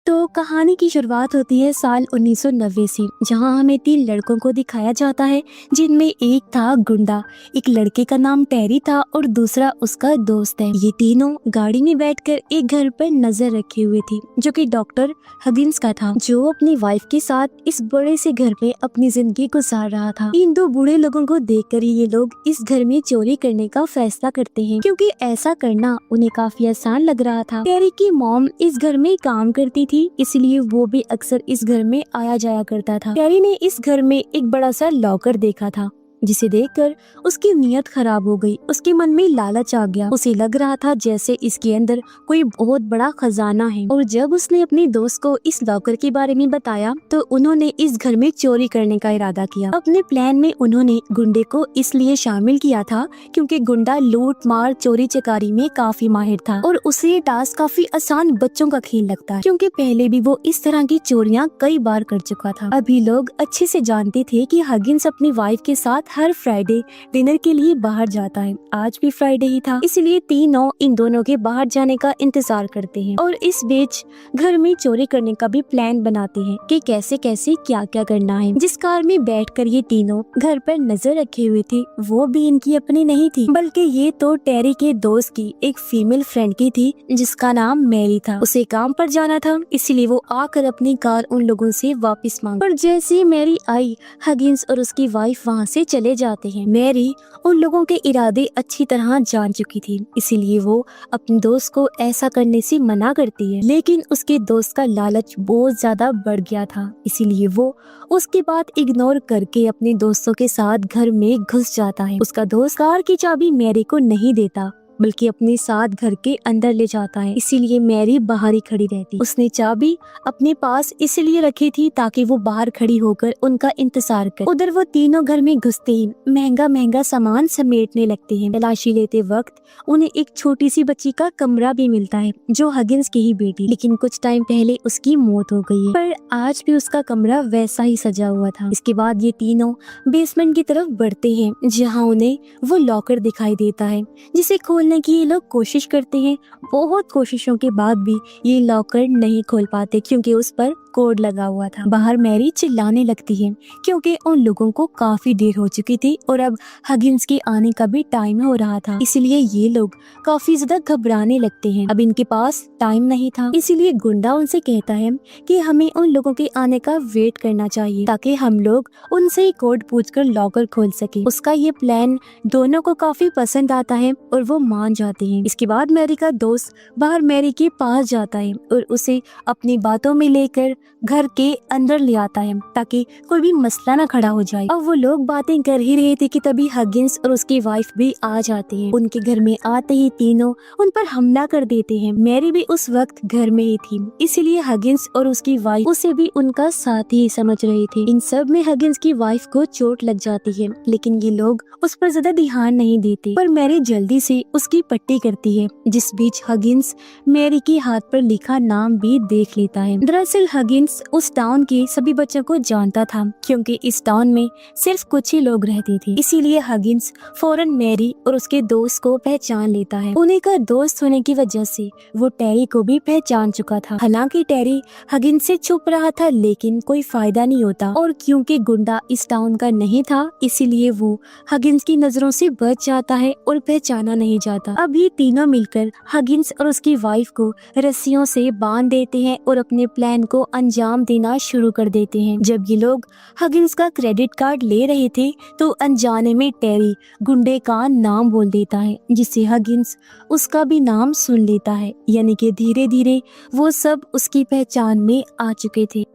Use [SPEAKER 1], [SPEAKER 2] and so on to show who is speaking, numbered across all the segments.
[SPEAKER 1] तो कहानी की शुरुआत होती है साल 1990 से, जहां हमें तीन लड़कों को दिखाया जाता है, जिनमें एक था गुंडा, एक लड़के का नाम टेरी था और दूसरा उसका दोस्त है। ये तीनों गाड़ी में बैठकर एक घर पर नजर रखे हुए थे, जो कि डॉक्टर हगिंस का था, जो अपनी वाइफ के साथ इस बड़े से घर में अपनी जिंदगी गुजार रहा था। इन दो बूढ़े लोगों को देखकर ये लोग इस घर में चोरी करने का फैसला करते हैं, क्योंकि ऐसा करना उन्हें काफी आसान लग रहा था। टेरी की मॉम इस घर में काम करती थी, इसलिए वो भी अक्सर इस घर में आया जाया करता था। टेरी ने इस घर में एक बड़ा सा लॉकर देखा था, जिसे देखकर उसकी नीयत खराब हो गई। उसके मन में लालच आ गया। उसे लग रहा था जैसे इसके अंदर कोई बहुत बड़ा खजाना है। और जब उसने अपने दोस्त को इस लॉकर के बारे में बताया, तो उन्होंने इस घर में चोरी करने का इरादा किया। अपने प्लान में उन्होंने गुंडे को इसलिए शामिल किया था क्योंकि गुंडा लूट मार चोरी चकारी में काफी माहिर था और उसे ये टास्क काफी आसान बच्चों का खेल लगता है, क्योंकि पहले भी वो इस तरह की चोरियां कई बार कर चुका था। अभी लोग अच्छे से जानते थे कि हगिंस अपनी वाइफ के साथ हर फ्राइडे डिनर के लिए बाहर जाता है। आज भी फ्राइडे ही था, इसलिए तीनों इन दोनों के बाहर जाने का इंतजार करते हैं और इस बीच घर में चोरी करने का भी प्लान बनाते हैं कि कैसे कैसे क्या क्या करना है। जिस कार में बैठकर ये तीनों घर पर नजर रखे हुए थे, वो भी इनकी अपनी नहीं थी, बल्कि ये तो टेरी के दोस्त की एक फीमेल फ्रेंड की थी, जिसका नाम मैरी था। उसे काम पर जाना था, इसलिए वो आकर अपनी कार उन लोगों से वापस मांगी। पर जैसे ही मैरी आई, हगिंस और उसकी वाइफ वहाँ से चले जाते हैं। मैरी उन लोगों के इरादे अच्छी तरह जान चुकी थी, इसीलिए वो अपने दोस्त को ऐसा करने से मना करती है, लेकिन उसके दोस्त का लालच बहुत ज्यादा बढ़ गया था, इसीलिए वो उसके बात इग्नोर करके अपने दोस्तों के साथ घर में घुस जाता है। उसका दोस्त कार की चाबी मैरी को नहीं देता, बल्कि अपने साथ घर के अंदर ले जाता है, इसीलिए मैरी बाहर ही खड़ी रहती। उसने चाबी अपने पास इसलिए रखी थी ताकि वो बाहर खड़ी होकर उनका इंतजार करे। उधर वो तीनों घर में घुसते ही महंगा महंगा सामान समेटने लगते हैं। तलाशी लेते वक्त उन्हें एक छोटी सी बच्ची का कमरा भी मिलता है, जो हगिंस की ही बेटी, लेकिन कुछ टाइम पहले उसकी मौत हो गई है, पर आज भी उसका कमरा वैसा ही सजा हुआ था। इसके बाद ये तीनों बेसमेंट की तरफ बढ़ते हैं, जहाँ उन्हें वो लॉकर दिखाई देता है, जिसे खोलने की ये लोग कोशिश करते हैं। बहुत कोशिशों के बाद भी ये लॉकर नहीं खोल पाते, क्योंकि उस पर कोड लगा हुआ था। बाहर मैरी चिल्लाने लगती है, क्योंकि उन लोगों को काफी देर हो चुकी थी और अब हगिंस के आने का भी टाइम हो रहा था, इसलिए ये लोग काफी ज्यादा घबराने लगते हैं। अब इनके पास टाइम नहीं था, इसीलिए गुंडा उनसे कहता है कि हमें उन लोगों के आने का वेट करना चाहिए, ताकि हम लोग उनसे ही कोड पूछकर लॉकर खोल सके। उसका ये प्लान दोनों को काफी पसंद आता है और वो मान जाते हैं। इसके बाद मैरी का दोस्त बाहर मैरी के पास जाता है और उसे अपनी बातों में लेकर घर के अंदर ले आता है, ताकि कोई भी मसला ना खड़ा हो जाए। अब वो लोग बातें कर ही रहे थे कि तभी हगिंस और उसकी वाइफ भी आ जाते हैं। उनके घर में आते ही तीनों उन पर हमला कर देते हैं। मैरी भी उस वक्त घर में ही थी, इसीलिए हगिंस और उसकी वाइफ उसे भी उनका साथी ही समझ रहे थे। इन सब में हगिंस की वाइफ को चोट लग जाती है, लेकिन ये लोग उस पर ज्यादा ध्यान नहीं देते, पर मैरी जल्दी से उसकी पट्टी करती है। जिस बीच हगिंस मैरी के हाथ पर लिखा नाम भी देख लेता है। दरअसल हगिंस उस टाउन के सभी बच्चों को जानता था, क्योंकि इस टाउन में सिर्फ कुछ ही लोग रहते थे, इसीलिए हगिंस फौरन मैरी और उसके दोस्त को पहचान लेता है। उन्हीं का दोस्त होने की वजह से वो टेरी को भी पहचान चुका था। हालांकि टेरी हगिंस से छुप रहा था, लेकिन कोई फायदा नहीं होता, और क्योंकि गुंडा इस टाउन का नहीं था, इसीलिए वो हगिंस की नजरों से बच जाता है और पहचाना नहीं जाता। अब ये तीनों मिलकर हगिंस और उसकी वाइफ को रस्सियों से बांध देते हैं और अपने प्लान को अंजाम देना शुरू कर देते हैं। जब ये लोग हगिंस का क्रेडिट कार्ड ले रहे थे, तो अनजाने में टेरी गुंडे का नाम बोल देता है, जिससे हगिंस उसका भी नाम सुन लेता है, यानी कि धीरे धीरे वो सब उसकी पहचान में आ चुके थे।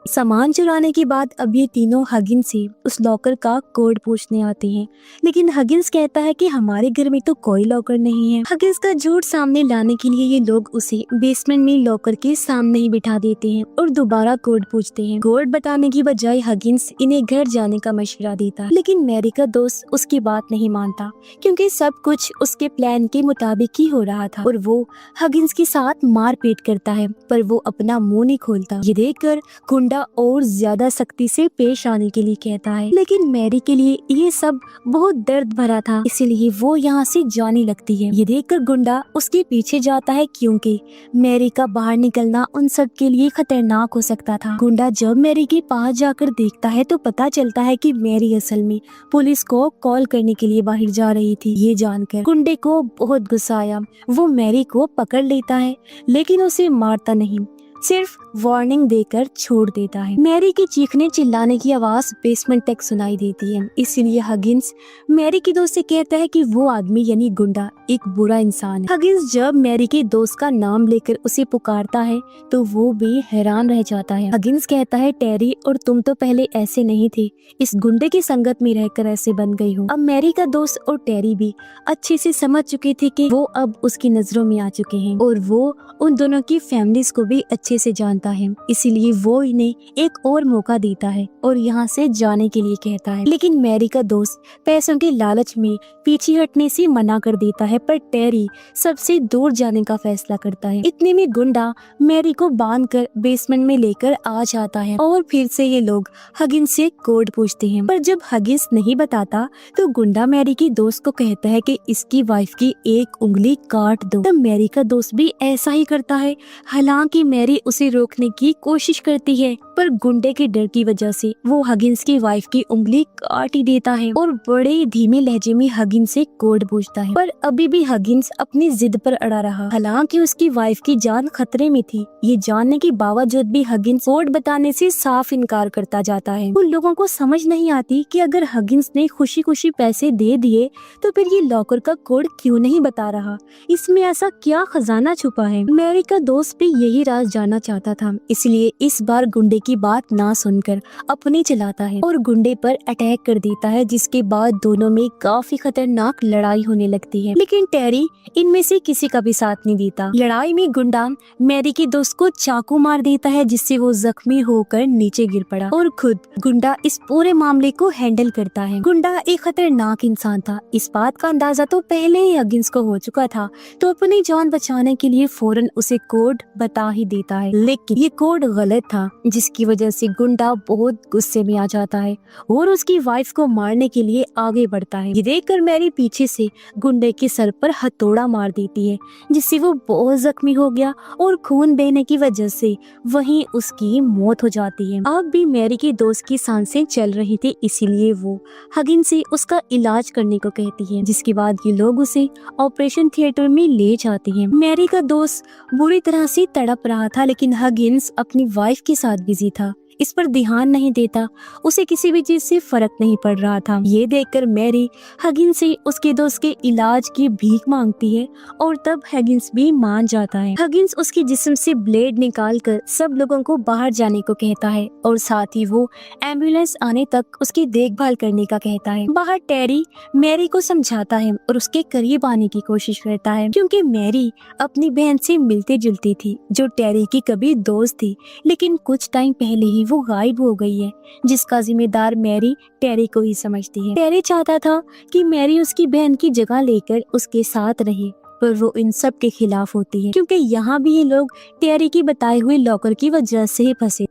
[SPEAKER 1] सामान चुराने के बाद अब ये तीनों हगिंस से उस लॉकर का कोड पूछने आते हैं, लेकिन हगिंस कहता है कि हमारे घर में तो कोई लॉकर नहीं है। हगिंस का झूठ सामने लाने के लिए ये लोग उसे बेसमेंट में लॉकर के सामने ही बिठा देते हैं और दोबारा कोड पूछते हैं। कोड बताने की बजाय हगिंस इन्हें घर जाने का मशवरा देता है, लेकिन मैरी का दोस्त उसकी बात नहीं मानता, क्योंकि सब कुछ उसके प्लान के मुताबिक ही हो रहा था और वो हगिंस के साथ मारपीट करता है, पर वो अपना मुंह नहीं खोलता। ये देखकर गुंडा और ज्यादा सख्ती से पेश आने के लिए कहता है, लेकिन मैरी के लिए ये सब बहुत दर्द भरा था, इसीलिए वो यहाँ से जाने लगती है। ये देखकर गुंडा उसके पीछे जाता है क्योंकि मैरी का बाहर निकलना उन सब के लिए खतरनाक हो सकता था। गुंडा जब मैरी के पास जाकर देखता है तो पता चलता है कि मैरी असल में पुलिस को कॉल करने के लिए बाहर जा रही थी। ये जानकर गुंडे को बहुत गुस्सा आया। वो मैरी को पकड़ लेता है लेकिन उसे मारता नहीं, सिर्फ वार्निंग देकर छोड़ देता है। मैरी की चीखने चिल्लाने की आवाज बेसमेंट तक सुनाई देती है, इसीलिए हगिंस मैरी के दोस्त से कहता है कि वो आदमी यानी गुंडा एक बुरा इंसान है। हगिंस जब मैरी के दोस्त का नाम लेकर उसे पुकारता है तो वो भी हैरान रह जाता है। हगिंस कहता है, टेरी और तुम तो पहले ऐसे नहीं थे, इस गुंडे की संगत में रहकर ऐसे बन गई हो। अब मैरी का दोस्त और टेरी भी अच्छे से समझ चुके थे कि वो अब उसकी नजरों में आ चुके हैं और वो उन दोनों की फैमिलीज को भी अच्छे से जानता है, इसीलिए वो इन्हें एक और मौका देता है और यहाँ से जाने के लिए कहता है। लेकिन मैरी का दोस्त पैसों के लालच में पीछे हटने से मना कर देता है, पर टेरी सबसे दूर जाने का फैसला करता है। इतने में गुंडा मैरी को बांधकर बेसमेंट में लेकर आ जाता है और फिर से ये लोग हगिंस से कोड पूछते हैं, पर जब हगिंस नहीं बताता तो गुंडा मैरी के दोस्त को कहता है कि इसकी वाइफ की एक उंगली काट दो। तब मैरी का दोस्त भी ऐसा ही करता है, हालांकि मैरी उसे रोकने की कोशिश करती है, पर गुंडे के डर की वजह से वो हगिंस की वाइफ की उंगली काट ही देता है और बड़े धीमे लहजे में हगिंस से कोड पूछता है। पर अभी भी हगिंस अपनी जिद पर अड़ा रहा, हालांकि उसकी वाइफ की जान खतरे में थी। ये जानने के बावजूद भी हगिंस कोड बताने से साफ इनकार करता जाता है। उन लोगों को समझ नहीं आती कि अगर हगिंस ने खुशी खुशी पैसे दे दिए तो फिर ये लॉकर का कोड क्यों नहीं बता रहा, इसमें ऐसा क्या खजाना छुपा है। मैरी का दोस्त भी यही राज जानना चाहता था, इसलिए इस बार गुंडे की बात ना सुनकर अपनी चलाता है और गुंडे पर अटैक कर देता है, जिसके बाद दोनों में काफी खतरनाक लड़ाई होने लगती है। लेकिन टेरी इनमें से किसी का भी साथ नहीं देता। लड़ाई में गुंडा मैरी के दोस्त को चाकू मार देता है, जिससे वो जख्मी होकर नीचे गिर पड़ा और खुद गुंडा इस पूरे मामले को हैंडल करता है। गुंडा एक खतरनाक इंसान था, इस बात का अंदाजा तो पहले ही हगिंस को हो चुका था, तो अपनी जान बचाने के लिए फौरन उसे कोड बता ही देता है। लेकिन ये कोड गलत था, जिसकी वजह से गुंडा बहुत गुस्से में आ जाता है और उसकी वाइफ को मारने के लिए आगे बढ़ता है। ये देखकर मैरी पीछे से गुंडे के सर पर हथौड़ा मार देती है, जिससे वो बहुत जख्मी हो गया और खून बहने की वजह से वहीं उसकी मौत हो जाती है। अब भी मैरी के दोस्त की सांसें चल रही थी, इसीलिए वो हगिंस से उसका इलाज करने को कहती है, जिसके बाद ये लोग उसे ऑपरेशन थिएटर में ले जाते हैं। मैरी का दोस्त बुरी तरह से तड़प रहा था, लेकिन हगिंस अपनी वाइफ के साथ बिजी था, इस पर ध्यान नहीं देता, उसे किसी भी चीज से फर्क नहीं पड़ रहा था। ये देखकर मैरी हगिंस से उसके दोस्त के इलाज की भीख मांगती है और तब हगिंस भी मान जाता है। हगिंस उसके जिस्म से ब्लेड निकालकर सब लोगों को बाहर जाने को कहता है और साथ ही वो एम्बुलेंस आने तक उसकी देखभाल करने का कहता है। बाहर टेरी मैरी को समझाता है और उसके करीब आने की कोशिश करता है, क्योंकि मैरी अपनी बहन से मिलती जुलती थी, जो टेरी की कभी दोस्त थी, लेकिन कुछ टाइम पहले ही वो गायब हो गई है, जिसका जिम्मेदार मैरी टेरी को ही समझती है। टेरी चाहता था कि मैरी उसकी बहन की जगह लेकर उसके साथ रहे, पर वो इन सब के खिलाफ होती है, क्योंकि यहाँ भी ये लोग टेरी की बताए हुए लॉकर की वजह से ही फंसे।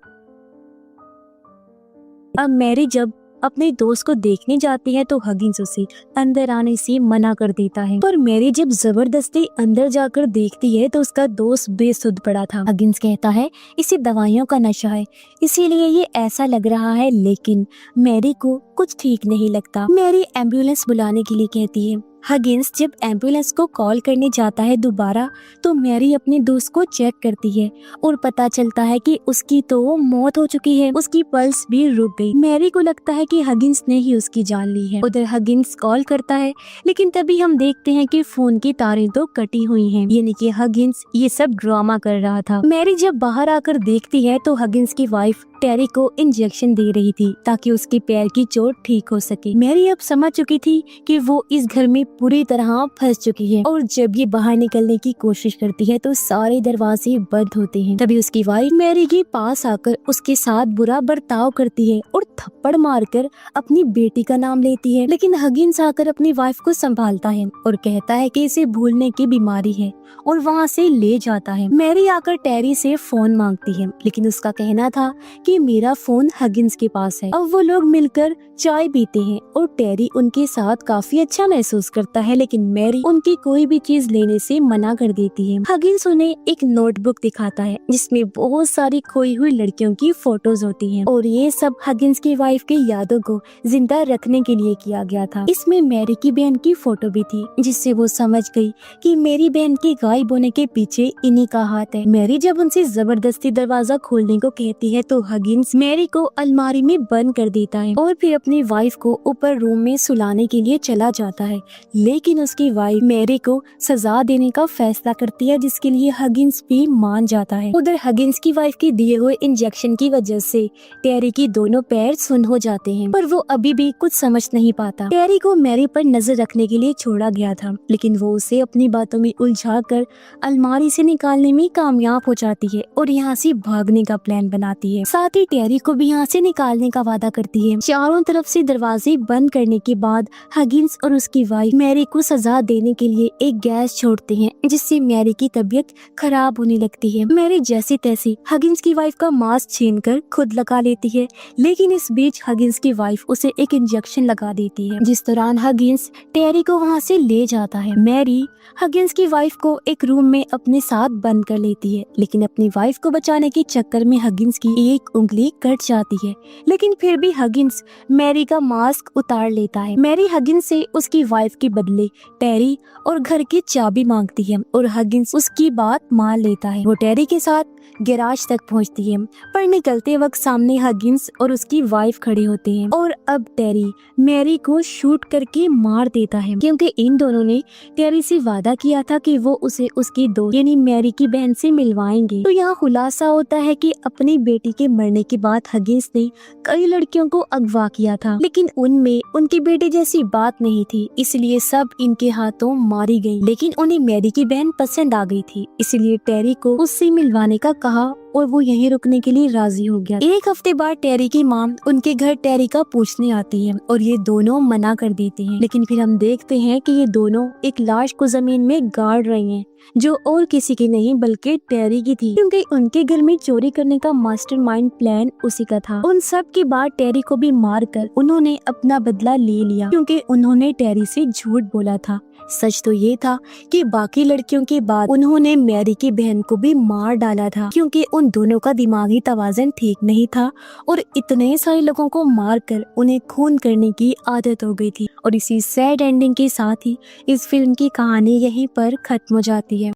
[SPEAKER 1] अब मैरी जब अपने दोस्त को देखने जाती है तो हगिंस उसे अंदर आने से मना कर देता है, पर मैरी जब जबरदस्ती अंदर जाकर देखती है तो उसका दोस्त बेसुध पड़ा था। हगिंस कहता है इसे दवाइयों का नशा है, इसीलिए ये ऐसा लग रहा है, लेकिन मैरी को कुछ ठीक नहीं लगता। मैरी एम्बुलेंस बुलाने के लिए कहती है। हगिंस जब एम्बुलेंस को कॉल करने जाता है दोबारा, तो मैरी अपने दोस्त को चेक करती है और पता चलता है कि उसकी तो मौत हो चुकी है, उसकी पल्स भी रुक गई। मैरी को लगता है कि हगिंस ने ही उसकी जान ली है। उधर हगिंस कॉल करता है, लेकिन तभी हम देखते हैं कि फोन की तारें तो कटी हुई हैं, यानी कि हगिंस ये सब ड्रामा कर रहा था। मैरी जब बाहर आकर देखती है तो हगिंस की वाइफ टेरी को इंजेक्शन दे रही थी ताकि उसके पैर की चोट ठीक हो सके। मैरी अब समझ चुकी थी कि वो इस घर में पूरी तरह फंस चुकी है और जब ये बाहर निकलने की कोशिश करती है तो सारे दरवाजे बंद होते हैं। तभी उसकी वाइफ मैरी के पास आकर उसके साथ बुरा बर्ताव करती है और थप्पड़ मारकर अपनी बेटी का नाम लेती है, लेकिन हगिंस आकर अपनी वाइफ को संभालता है और कहता है कि इसे भूलने की बीमारी है और वहाँ से ले जाता है। मैरी आकर टेरी से फोन मांगती है, लेकिन उसका कहना था क्योंकि मेरा फोन हगिंस के पास है। अब वो लोग मिलकर चाय पीते हैं और टेरी उनके साथ काफी अच्छा महसूस करता है, लेकिन मैरी उनकी कोई भी चीज लेने से मना कर देती है। हगिंस उन्हें एक नोटबुक दिखाता है जिसमें बहुत सारी खोई हुई लड़कियों की फोटोज होती हैं और ये सब हगिंस की वाइफ की यादों को जिंदा रखने के लिए किया गया था। इसमें मैरी की बहन की फोटो भी थी जिससे वो समझ गई कि मेरी बहन के गायब होने के पीछे इन्हीं का हाथ है। मैरी जब उनसे जबरदस्ती दरवाजा खोलने को कहती है तो हगिंस मैरी को अलमारी में बंद कर देता है और फिर अपनी वाइफ को ऊपर रूम में सुलाने के लिए चला जाता है। लेकिन उसकी वाइफ मैरी को सजा देने का फैसला करती है जिसके लिए हगिंस भी मान जाता है। उधर हगिंस की वाइफ के दिए हुए इंजेक्शन की वजह से टेरी की दोनों पैर सुन्न हो जाते हैं, पर वो अभी भी कुछ समझ नहीं पाता। टेरी को मैरी पर नजर रखने के लिए छोड़ा गया था, लेकिन वो उसे अपनी बातों में उलझाकर अलमारी से निकालने में कामयाब हो जाती है और यहाँ से भागने का प्लान बनाती है। साथ ही टेरी को भी यहाँ से निकालने का वादा करती है। चारों तरफ से दरवाजे बंद करने के बाद हगिंस और उसकी वाइफ मैरी को सजा देने के लिए एक गैस छोड़ते हैं जिससे मैरी की तबीयत खराब होने लगती है। मैरी जैसे तैसे हगिंस की वाइफ का मास्क छीनकर खुद लगा लेती है, लेकिन इस बीच हगिंस की वाइफ उसे एक इंजेक्शन लगा देती है, जिस दौरान हगिंस टेरी को वहाँ से ले जाता है। मैरी हगिंस की वाइफ को एक रूम में अपने साथ बंद कर लेती है, लेकिन अपनी वाइफ को बचाने के चक्कर में हगिंस की एक उंगली कट जाती है, लेकिन फिर भी हगिंस मैरी का मास्क उतार लेता है। मैरी हगिंस से उसकी वाइफ के बदले टेरी और घर की चाबी मांगती है और हगिंस उसकी बात मान लेता है। वो टेरी के साथ गैराज तक पहुंचती है, पर निकलते वक्त सामने हगिंस और उसकी वाइफ खड़े होते हैं और अब टेरी मैरी को शूट करके मार देता है, क्योंकि इन दोनों ने टेरी से वादा किया था कि वो उसे उसकी दोस्त यानी मैरी की बहन से मिलवाएंगे। तो यहाँ खुलासा होता है कि अपनी बेटी के मरने के बाद हगिंस ने कई लड़कियों को अगवा किया था, लेकिन उनमें उनकी बेटे जैसी बात नहीं थी, इसलिए सब इनके हाथों मारी गई। लेकिन उन्हें मैरी की बहन पसंद आ गई थी, इसलिए टेरी को उससे मिलवाने का कहा और वो यहीं रुकने के लिए राजी हो गया। एक हफ्ते बाद टेरी की माँ उनके घर टेरी का पूछने आती है और ये दोनों मना कर देते हैं, लेकिन फिर हम देखते हैं कि ये दोनों एक लाश को जमीन में गाड़ रहे हैं जो और किसी की नहीं बल्कि टेरी की थी, क्योंकि उनके घर में चोरी करने का मास्टरमाइंड प्लान उसी का था। उन सब के बाद टेरी को भी मारकर उन्होंने अपना बदला ले लिया, क्योंकि उन्होंने टेरी से झूठ बोला था। सच तो ये था कि बाकी लड़कियों के बाद उन्होंने मैरी की बहन को भी मार डाला था, क्योंकि उन दोनों का दिमागी तवाज़ुन ठीक नहीं था और इतने सारे लोगों को मारकर उन्हें खून करने की आदत हो गई थी। और इसी सैड एंडिंग के साथ ही इस फिल्म की कहानी यहीं पर खत्म हो जाती है।